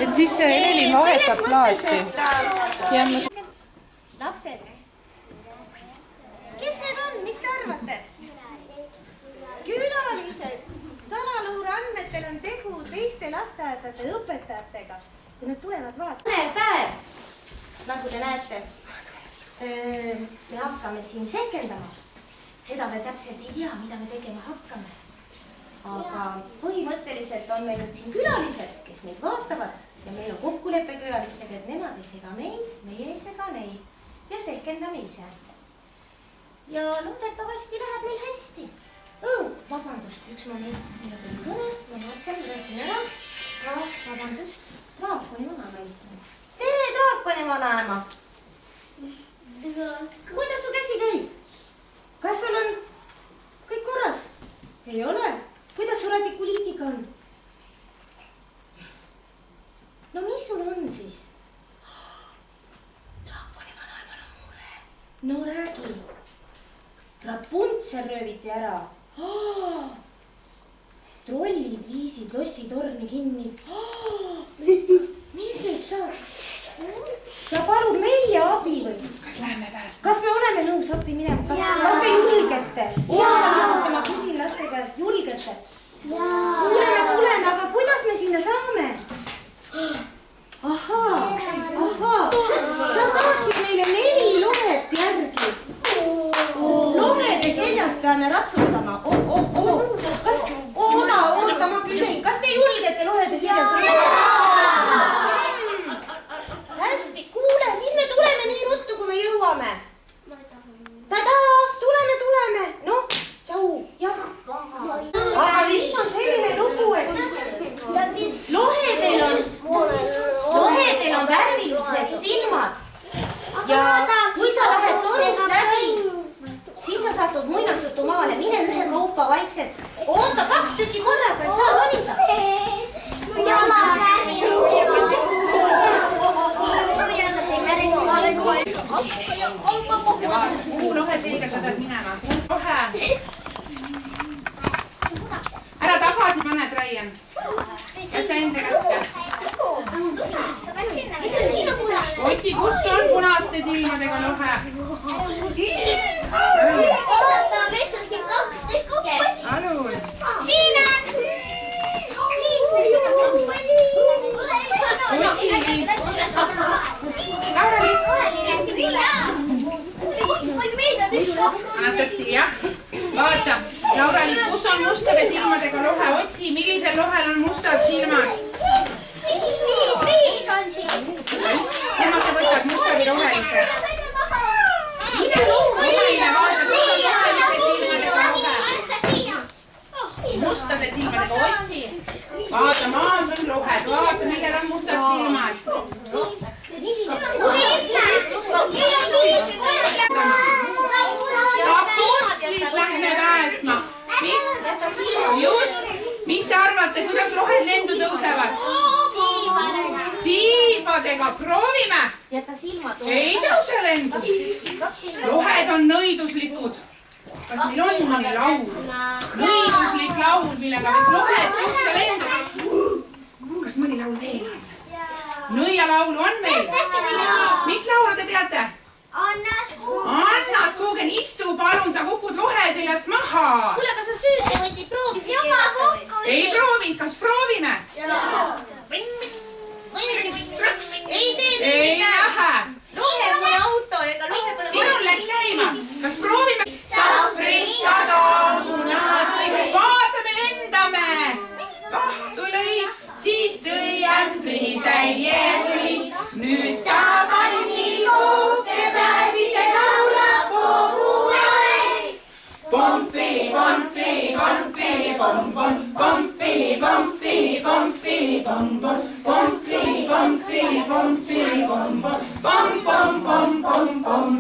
et siis see Evelin vahetab plaati. Lapsed, kes need on, mis te arvate? Külalised. Salaluure andmetel on tegu teiste lasteaedade õpetajatega. Kui nad tulevad vaatama. Mõne päev, nagu te näete, me hakkame siin sehkendama. Seda veel täpselt ei tea, mida me tegema hakkame. Aga põhimõtteliselt on meil nüüd siin külalised, kes meid vaatavad ja meil on kokkuleppe külalistega, et nemad ei sega meid, meie ei sega neid ja sehkendame ise. Ja loodetavasti läheb meil hästi. Vabandust, üks moment, mille tuli kõne, ma vaatan, räägin ära. Vabandust, Draakoni vanaema helistame. Tere, Draakoni vanaema! Kuidas su käsi käib? Kas sul on kõik korras? Ei ole. Kuidas su radikuliidiga on? No mis sul on siis? Draakoni vanaemal on mure. No räägi. Rapuntsel rööviti ära. Trollid viisid lossitorni kinni. Mis nüüd saab? Sa palud meie abi või? Kas lähme päästa? Kas me oleme nõus appi minema? Kas te julgete? Oota, ma küsin laste käest. Julgete? Kuuleme, tuleme, aga kuidas me sinna saame? Ahaa. Sa saatsid meile 4 lohet järgi. Lohede seljas peame ratsutama. Oota, ma küsin. Kas te julgete lohede seljas? Hästi, kuule, siis me tuleme nii ruttu, kui me jõuame. Tadaa, tuleme. Noh, tšau. Aga siis on selline lugu, et lohedel on värvilised silmad. Ja kui sa lähed torust läbi, siis sa satud muinasjutumaale. Mine ühekaupa vaikselt. Oota, 2 tükki korraga ei saa ronida. Kuhu lohe selga sa pead minema? Lohe! Ära tagasi pane, Traian. Jäta enda kätte. Otsi, kus on punaste silmadega lohe? Oota, meil on siin 2 tükki. Alun. Siin on. Otsi. Laura-Liis. Anastasia. Vaata, Laura-Liis, kus on mustade silmadega lohe? Otsi, millisel lohel on mustad silmad? Viis on siin. Kumma sa võtad, musta või rohelise? Mustade silmadega, otsi. Vaata, maas on lohed. Vaata, millel on mustad silmad. Rapuntslit lähme päästma. Just, mis te arvate, kuidas lohed lendu tõusevad? Tiibadega, proovime. Ei tõuse lendu. Lohed on nõiduslikud. Kas meil on mõni laul? Nõiduslik laul, millega võiks lohed tõusta lendu. Kas mõni laul veel on? Nõialaulu on meil. Mis laulu te teate? Anna Skuugen, istu palun, sa kukud lohe seljast maha. Kuule, kas sa süüdi võtid, proovisid? Juba kukkusin. Ei proovinud, kas proovime? Ei tee Ei lähe. Lohe pole auto ega lohe pole Sinul läks käima. Kas proovime? Sahvrissada munad lõi. Vaatame, lendame. Vahtu lõi, siis tõi ämbri täie või. Nüüd ta pani kooke päevise laulab kogu aeg. Pomfili, pomfili, pomfili, pompom. Pomfili, pomfili, pomfili, pompom. Pomfili, pomfili, pomfili, pompom. Pom, pom, pom, pom, pom.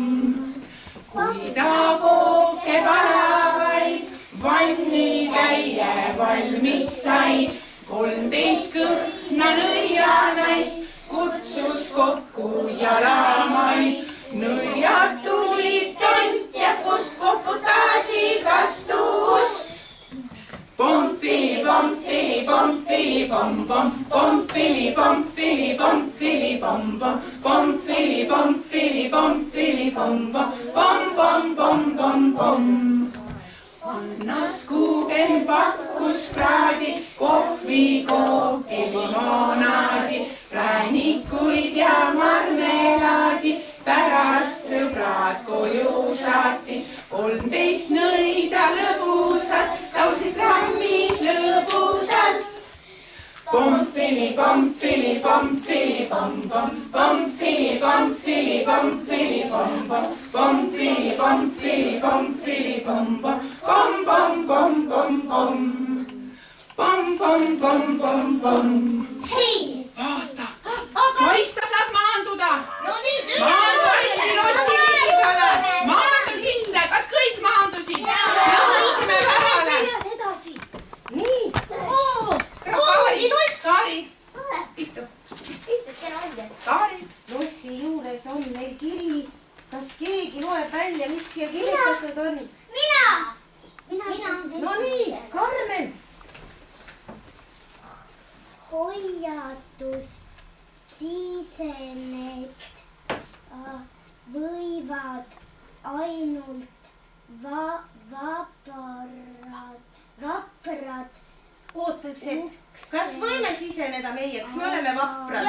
Kui ta kooke palavaid vanni käie valmis sai, 13 kõhna nõianaist kutsus kokku ja raamaid. Nõiad tulid tontjakust, koputasid vastu ust. Pomfili, pomfili, pomfili, pompom. pomfili, pomfili, pomfili, pom, pom, pomfili, pomfili, pomfili, pom, pom, pom, pom, pom, pom, pom. Annas Kuugen pakkus praadi, kohvi, kooki, limonaadi, präänikuid ja marmelaadi. Pärast sõbrad koju saatis 13 nõida lõbusat, laulsid trammis lõbusalt. Pomfili, pomfili, pomfili, pom, pom, pomfili, pomfili, pomfili, pom, pom, pomfili, pomfili, pomfili, pom, pom, pom, pom, pom, pom, pom, pom, pom, pom, pom, pom. Hei! Vaata! Kaista saad maanduda! No nüüd Maandu hästi Lossi liigale! Maandu sinna! Kas kõik maandusid? Jõudsime vähale! seljas edasi. Nii. Ongi Loss. Kaari, istu. Kaari. Lossi juures on meil kiri. Kas keegi loeb välja, mis siia kirjutatud on? Mina. No nii, Karmen. Hoiatus, sisenekt võivad ainult vaprad. Oota üks hetk. Kas võime siseneda meie, kas me oleme vaprad?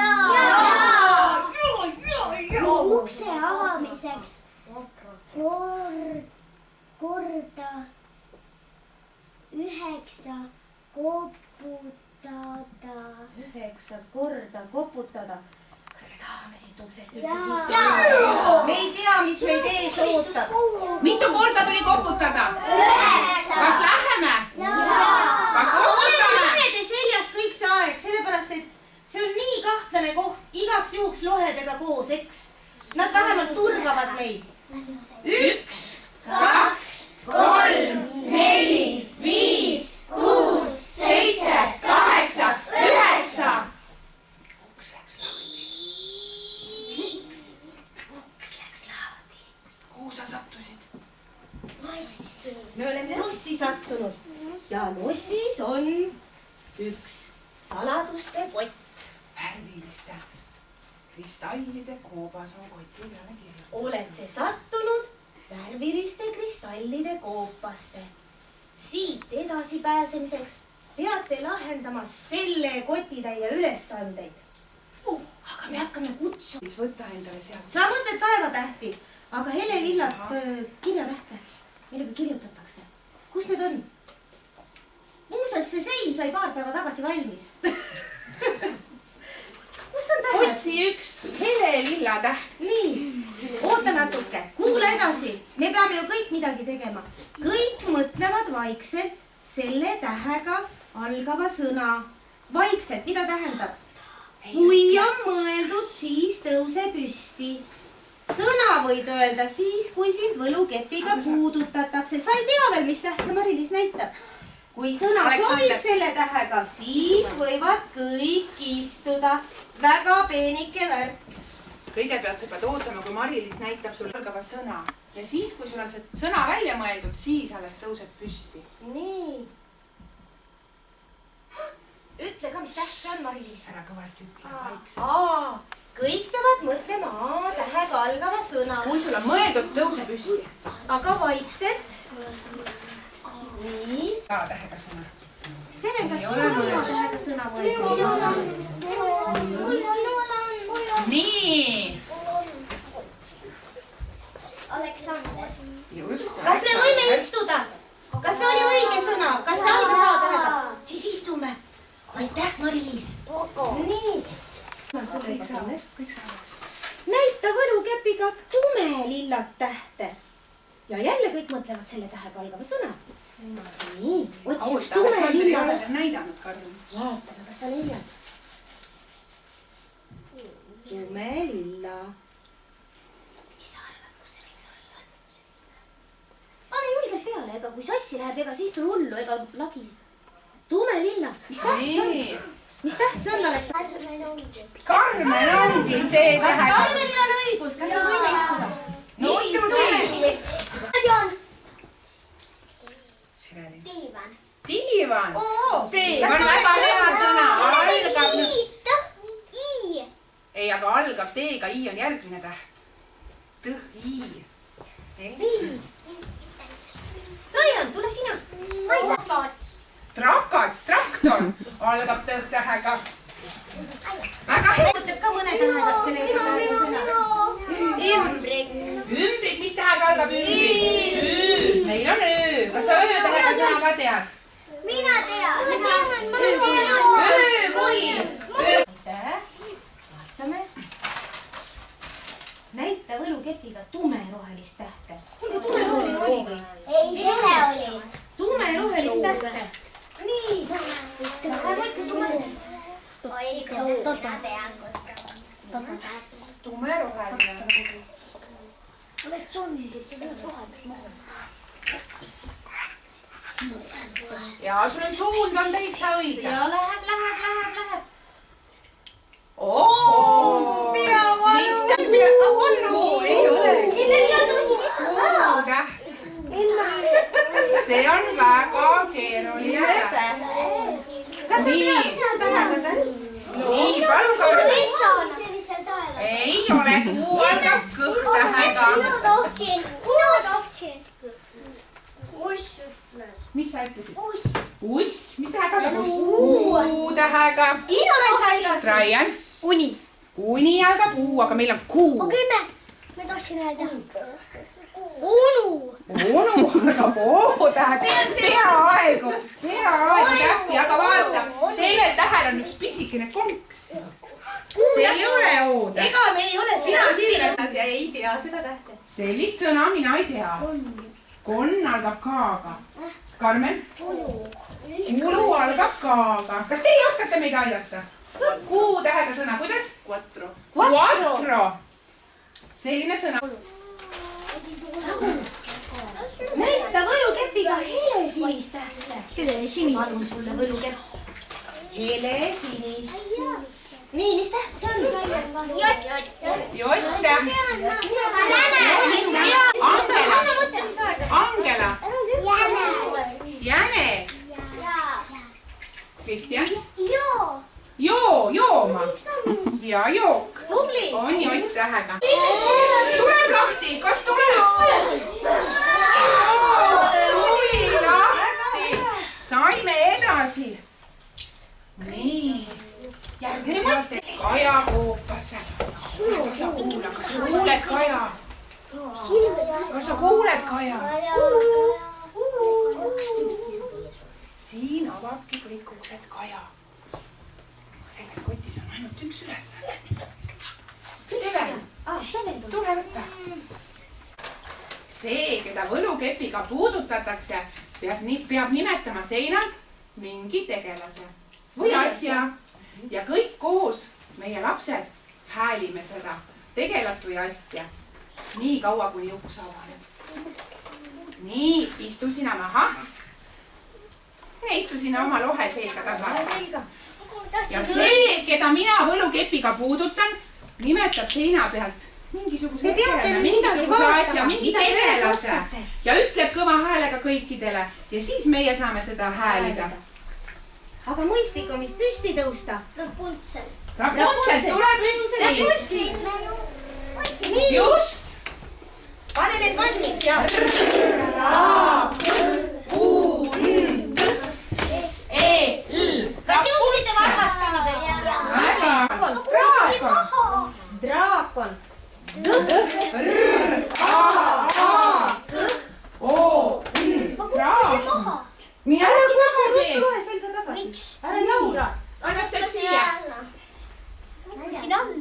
Ukse avamiseks korda 9 koputada. 9 korda koputada. Kas me tahame siit uksest üldse sisse? Me ei tea, mis meid ees ootab. Mitu korda tuli koputada? 9. Kas läheme? Kas Oleme koputame? lohede seljas kõik see aeg, sellepärast et see on nii kahtlane koht, igaks juhuks lohedega koos, eks? Nad vähemalt turvavad meid. 1, 2, 3, 4, 5, 6, 7, 8, 9. Uks läks lahti. Kuhu sa sattusid? Me oleme Lossi sattunud ja Lossis on üks saladuste kott. Värviliste kristallide koobas on koti peale kirjutatud. Olete sattunud värviliste kristallide koopasse. Siit edasi pääsemiseks peate lahendama selle kotitäie ülesandeid. Aga me hakkame kutsuma. Siis võta endale sealt. Sa mõtled taevatähti, aga helelillat kirjatähte, millega kirjutatakse. Kus need on? Muuseas, see sein sai paar päeva tagasi valmis. Kus on tähed? Otsi üks helelilla täht. Nii, oota natuke, kuula edasi. Me peame ju kõik midagi tegema. Kõik mõtlevad vaikselt selle tähega algava sõna. Vaikselt, mida tähendab? Kui on mõeldud, siis tõuse püsti. Sõna võid öelda siis, kui sind võlukepiga puudutatakse. Sa ei tea veel, mis tähte Mari-Liis näitab. Kui sõna sobib selle tähega, siis võivad kõik istuda. Väga peenike värk. Kõigepealt sa pead ootama, kui Mari-Liis näitab sulle algava sõna. Ja siis, kui sul on see sõna välja mõeldud, siis alles tõuseb püsti. Nii. Ütle ka, mis täht see on, Mari-Liis. Ära kõvasti ütle, vaikselt. Kõik peavad mõtlema A-tähega algava sõna. Kui sul on mõeldud, tõuse püsti. Aga vaikselt. Nii. A-tähega sõna. Steven, kas sul on A-tähega sõna mõeldud? Nii. Aleksander. Just. Kas me võime istuda? Kas see oli õige sõna? Kas see algas A-tähega? Siis istume. Aitäh, Mari-Liis. Nii. Kõik saame. Näita võlukepiga tumelillat tähte. Ja jälle kõik mõtlevad selle tähega algava sõna. Nii, otsi üks tumelilla. Näidanud, Karl. Vaatame, kas sa leiad. Tumelilla. Mis sa arvad, kus see võiks olla? Pane julgelt peale, ega kui sassi läheb, ega siis tule hullu, ega lagi. Tumelilla. Mis täht see on? Mis täht see on, Aleksander? Karmen ongi see Kas tähega. Karmenil on õigus? Kas me võime istuda? No istu siis. Diivan. Diivan. Oo. Diivan, väga hea sõna. Algab nüüd aga algab T-ga, I on järgmine täht. Tõhiir. Nii. Raian, tule sina. Trakats, traktor algab T-tähega. Väga hea. Mõtleb ka mõne tähega selle esimene sõna. Ümbrik. Ümbrik, mis tähega algab ümbrik? Ü. Meil on Ö. Kas sa Ö-tähega sõna ka tead? Mina tean. Öökull. Aitäh. Vaatame. Näita võlukepiga tumerohelist tähte. Kuulge, tumeroheline oli või? Ei, hele oli. Tumerohelist tähte. Nii. Läheb otsimiseks. Oi, mina tean, kus on. Tumeroheline. Ja sul on suund on täitsa õige. Ja läheb. Oo, peavalu. On, ei ole. Suutäht. See on väga keeruline täht. Kas sa tead tähega täht? Nii, palun korda. See, mis seal taevas. Ei ole, kuu algab kõht-tähega. Mina tohtsin. Uss ütles. Mis sa ütlesid? Uss. Uss, mis tähega algab uss? U-tähega. Ina sai edasi. Raian. Uni. Uni algab U, aga meil on kuu. Okei, me tahtsin öelda. Unu. Onu algab O-tähega. Peaaegu tähti, aga vaata, sellel tähel on üks pisikene konks. See ei ole O-täht. Ega me ei ole sina silmas ja ei tea seda tähte. Sellist sõna mina ei tea. Konn algab K-ga. Karmen? Ulu algab K-ga. Kas teie oskate meid aidata? Kuu-tähega sõna, kuidas? Quattro. Selline sõna. Näita võlukepiga helesinist tähte. Palun sulle võlukepp. Helesinist. Nii, mis täht see on? Jott. Anna mõtlemisaega. Angela. Jänes. Kristjan. Jooma. Ja jook. Tubli. On Jott-tähega. Tuleb lahti, kas tuleb? Tuli lahti. Saime edasi. Nii. Järgmine mõte. Kaja koopasse. Kas sa kuuled, Kaja? Kas sa kuuled, Kaja? Siin avabki kõik uksed Kaja. Selles kotis on ainult üks ülesanne. Kristjan. Steven tuleb. Tule võtta. See, keda võlukepiga puudutatakse, peab nimetama seinalt mingi tegelase või asja. Ja kõik koos, meie lapsed, häälime seda tegelast või asja. Nii kaua, kuni uks avaneb. Nii, istu sina maha. Ja istu sinna oma lohe selga tagasi. Ja see, keda mina võlukepiga puudutan, nimetab seina pealt mingisuguse asja, mingi tegelase ja ütleb kõva häälega kõikidele ja siis meie saame seda häälida. Aga mõistlik on vist püsti tõusta. Rapuntsel. Rapuntsel tuleb püsti. Just. Pane need valmis ja. Kas jõudsite varvastama kõik? Draakon. Mina Ära räägin kogu tagasi. lohe selga tagasi. Ära jaura. Annaks ta siia. Siin alla.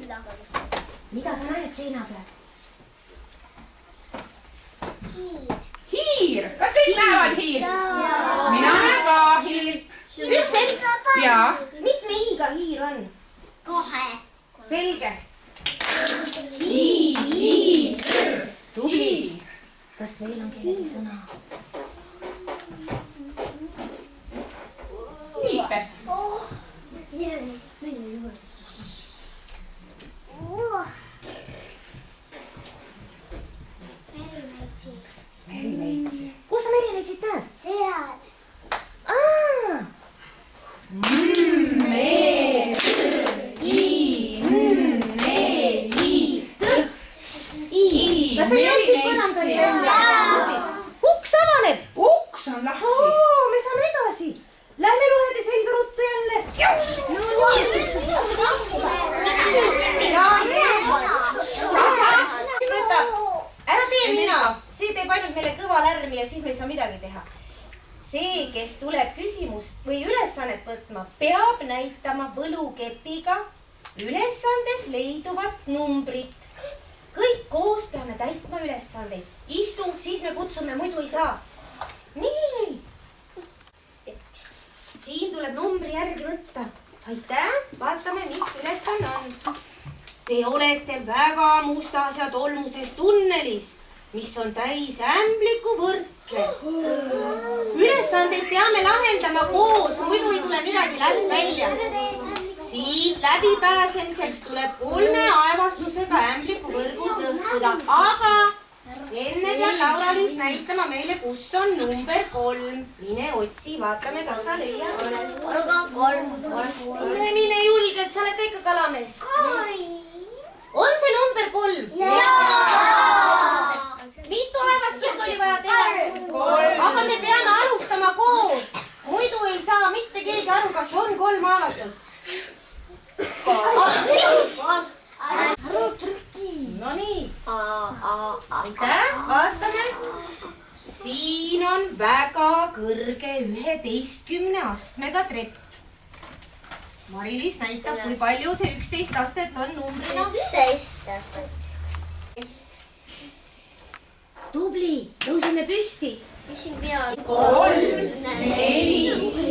Mida sa näed seina peal? Hiir. Kas kõik näevad hiir? Mina näen ka hiirt. Üks hetk. Jaa. Mitme i-ga hiir on? Kohe. Selge. Hiir. Tubli. Kas veel on kellegi sõna? Liisbet. Merineitsi. Kus sa merineitsit näed? Seal. Mere. ei saa midagi teha. See, kes tuleb küsimust või ülesannet võtma, peab näitama võlukepiga ülesandes leiduvat numbrit. Kõik koos peame täitma ülesandeid. Istu, siis me kutsume, muidu ei saa. Nii. Siin tuleb numbri järgi võtta. Aitäh, vaatame, mis ülesanne on. Te olete väga mustas ja tolmuses tunnelis, mis on täis ämbliku võrke. Ülesandeid peame lahendama koos, muidu ei tule midagi välja. Siit läbipääsemiseks tuleb 3 aevastusega ämbliku võrgud lõhkuda, aga enne peab Laura-Liis näitama meile, kus on number 3. Mine otsi, vaatame, kas sa leiad üles. Mine julgelt, sa oled ikka kalamees. On see number 3? Mitu aevastust oli vaja teha? Aga me peame alustama koos. Muidu ei saa mitte keegi aru, kas on 3 aevastust. No nii. Aitäh, vaatame. Siin on väga kõrge 11 astmega trepp. Mari-Liis näitab, kui palju see 11 astet on numbrina. 11 astet. Tubli, tõuseme püsti. 3, 4,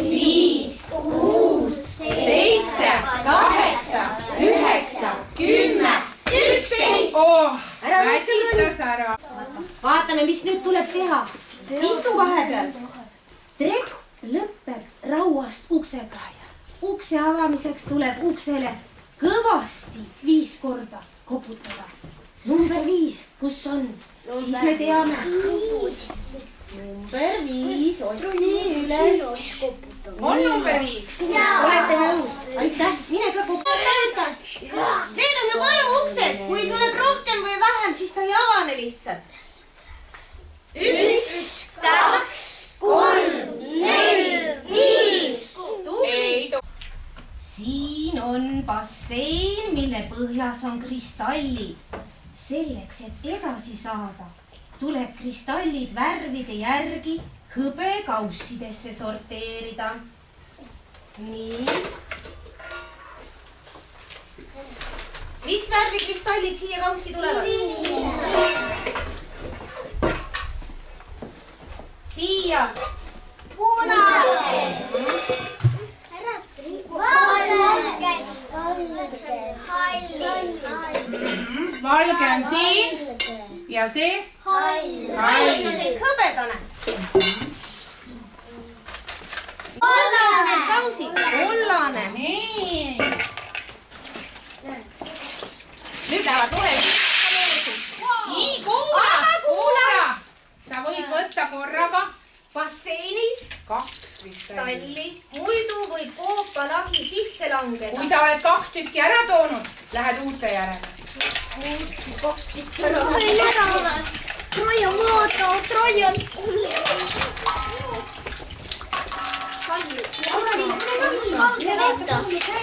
5, 6, 7, 8, 9, 10, 11. Väsitas ära. Vaatame, mis nüüd tuleb teha. Istu vahepeal. Trepp lõpeb rauast uksega. Ukse avamiseks tuleb uksele kõvasti 5 korda koputada. Number 5, kus on? Siis me teame. Number 5, otsi üles. On number 5? Olete nõus? Aitäh, mine ka koputada. Need on ju koduuksed. Kui tuleb rohkem või vähem, siis ta ei avane lihtsalt. 1, 2, 3, 4, 5. Tubli. Siin on bassein, mille põhjas on kristallid. Selleks, et edasi saada, tuleb kristallid värvide järgi hõbekaussidesse sorteerida. Nii. Mis värvi kristallid siia kaussi tulevad? Siia. Valge on siin ja see? Hallitused hõbedane. Kollane kausid. Kollane. Nüüd lähevad tuled. Nii, kuula! Sa võid võtta korraga basseinist 2 kristalli. Muidu võib koopalagi sisse langeda. Kui sa oled 2 tükki ära toonud, lähed uute järele. Troia vaata, Troia on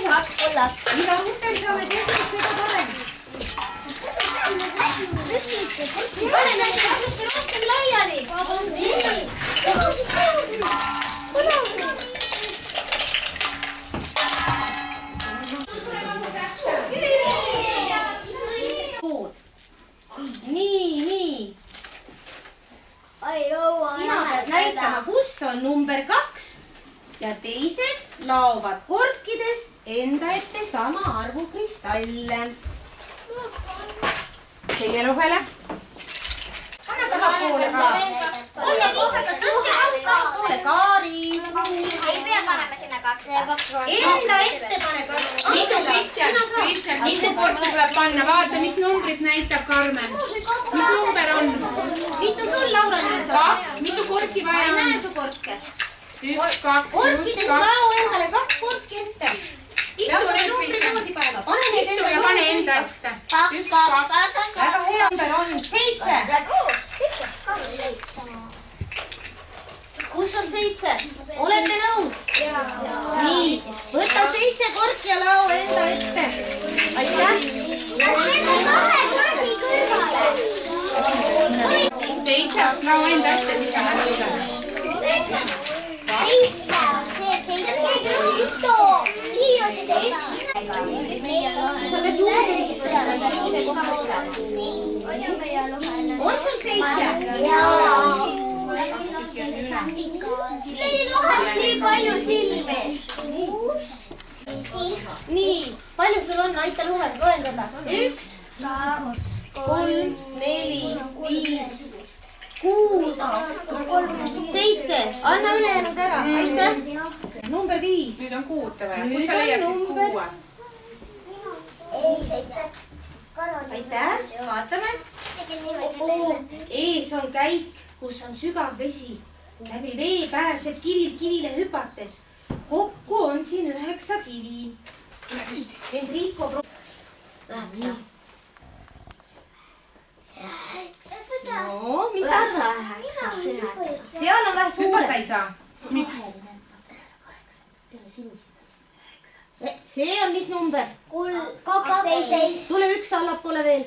kaks kollast. Mida uutel saame teha, seda parem. Paneme neid natuke rohkem laiali. Nii. Sina pead näitama, kus on number 2 ja teised laovad korkidest enda ette sama arvu kristalle. Siia lohele. Anna tahapoole ka. Olge viisakas, tõstke kausta poole. Kaari. Ei pea panema sinna 2. Enda ette pane 2. Mitu Kristjan, mitu korda tuleb panna? Vaata, mis numbrit näitab Karmen. Mis number on? Mitu sul, Laura-Liisa? 2. Mitu korki Ma vaja ei on? näe su korke. 1, 2, Korkidest 2. lao endale 2 korki ette. Ja hakkame numbri moodi panema. Pane need Istu ja enda pane enda ette. 1, 2. Väga hea number on 7. Kus on 7? Olete nõus? Nii, võta 7 korki ja lao enda ette. Aitäh. 7, lao enda ette, siis on ära üle. 7 on see, 7. Siin on seda 1. Sa pead juurde istuma, 7 kohas. On sul 7? Jaa. Meil on nii palju silmi. Nii, palju sul on? Aita loendada. 1, 3, 4, 5, 6, 7. Anna ülejäänud ära. Aitäh. Number 5. Nüüd on 6 vaja. Nüüd Kus sa on leiaksid number- 6? Ei, 7. Aitäh. Vaatame. Ees on käik, kus on sügav vesi. Läbi vee pääseb kivilt kivile hüpates. Kokku on siin 9 kivi. Tule püsti. Enrico no, mis sa arvad? Seal on vähe Hüpata suurem. ei saa. Miks? See on mis number? 12. Tule 1 allapoole veel.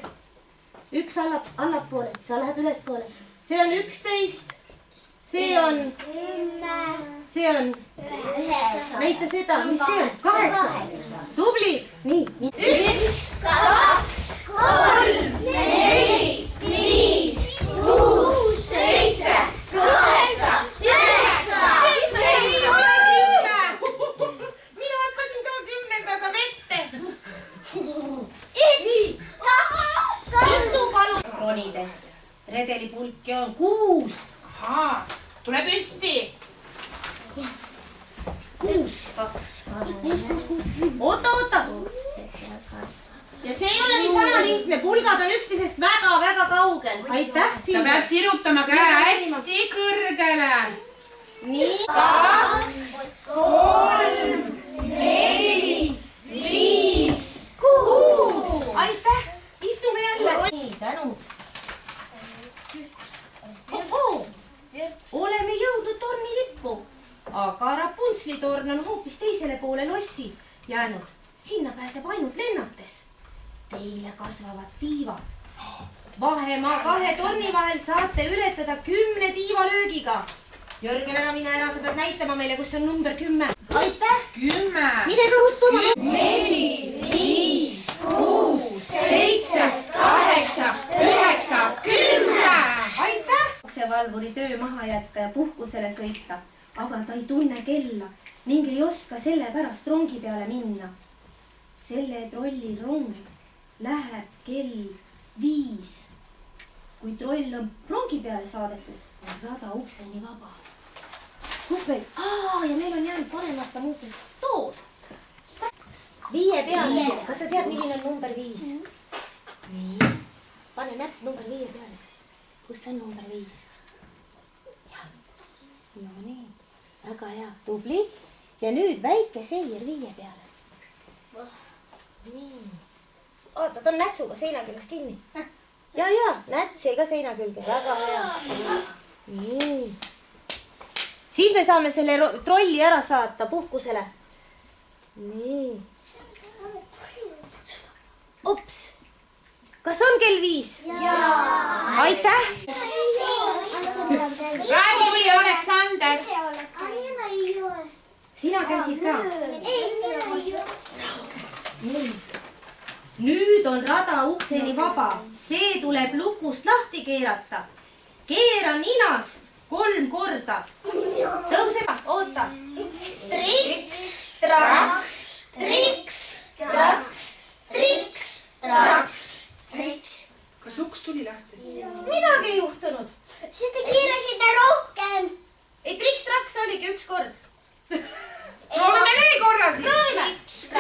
1 allapoole. Sa lähed ülespoole. See on 11. See on... 10. Näita seda. Mis see on? 8. Tubli. Nii. 1, 2, 3, 4, 5, 6, 7, 8, 9, 10. Mina hakkasin ka 10-ndaga vette. 1, 2, Istu palun. Ronides. Redelipulki on 6. Ahaa. Tule püsti. 6. Oota. Ja see ei ole niisama lihtne. Pulgad on üksteisest väga-väga kaugel. Aitäh, Sa Silvia. pead sirutama käe hästi kõrgele. Nii. 2, 3, 4, 5, 6. Aitäh. Istume jälle. Nii, tänud. Oleme jõudnud torni tippu, aga Rapuntsli torn on hoopis teisele poole lossi jäänud. Sinna pääseb ainult lennates. Teile kasvavad tiivad. Vahemaa 2 torni vahel saate ületada 10 tiivalöögiga. Jörgen, ära mine ära, sa pead näitama meile, kus on number 10. Aitäh! 10. Mine ka ruttu. 4, 5, 6, 7, 8, 9, 10. Aitäh! Valvuri töö maha jätta ja puhkusele sõita, aga ta ei tunne kella ning ei oska sellepärast rongi peale minna. Selle trolli rong läheb kell 5. Kui troll on rongi peale saadetud, on rada ukseni vaba. Kus meil? Ja meil on jäänud panemata muuseas tool. 5 peale. Kas sa tead, milline on number 5? Nii. Pane näpp number 5 peale siis. Kus on number 5? No nii, väga hea, tubli. Ja nüüd väike seier 5 peale. Nii. Oota, ta on nätsuga seina küljes kinni. Ja, näts jäi ka seina külge, väga hea. Nii. Siis me saame selle trolli ära saata puhkusele. Nii. Ups. Kas on kell 5? Jaa. Aitäh. Praegu tuli Aleksander. Sina käisid ka? Nii. Nüüd on rada ukseni vaba. See tuleb lukust lahti keerata. Keera ninast 3 korda. Tõuse, oota. Triks, traks, triks, traks, triks, traks. Kas uks tuli lahti? Midagi ei juhtunud. Siis te keerasite rohkem. Ei, triks-traks oligi 1 kord. Proovime veel korra siis. Proovime.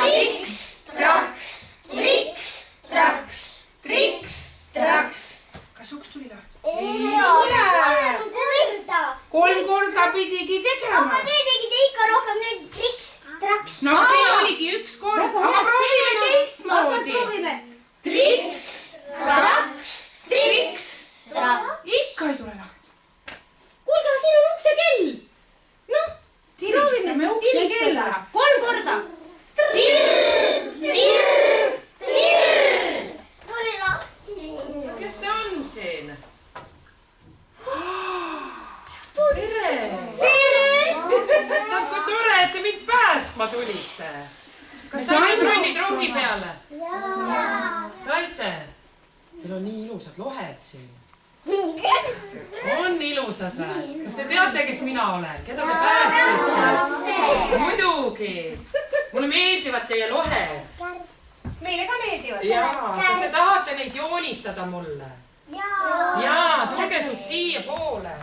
Triks, traks, triks, traks, triks, traks. Kas uks tuli lahti? Korda. 3 korda pidigi tegema. Aga te tegite ikka rohkem need triks, traks. No see oligi 1 kord. Aga proovime laskma tulite? Kas saite trullitruugi peale? Saite? Teil on nii ilusad lohed siin. On ilusad või? Kas te teate, kes mina olen? Keda te päästsite? Muidugi. Mulle meeldivad teie lohed. Meile ka meeldivad. Jaa, kas te tahate neid joonistada mulle? Jaa, tulge siis siia poole.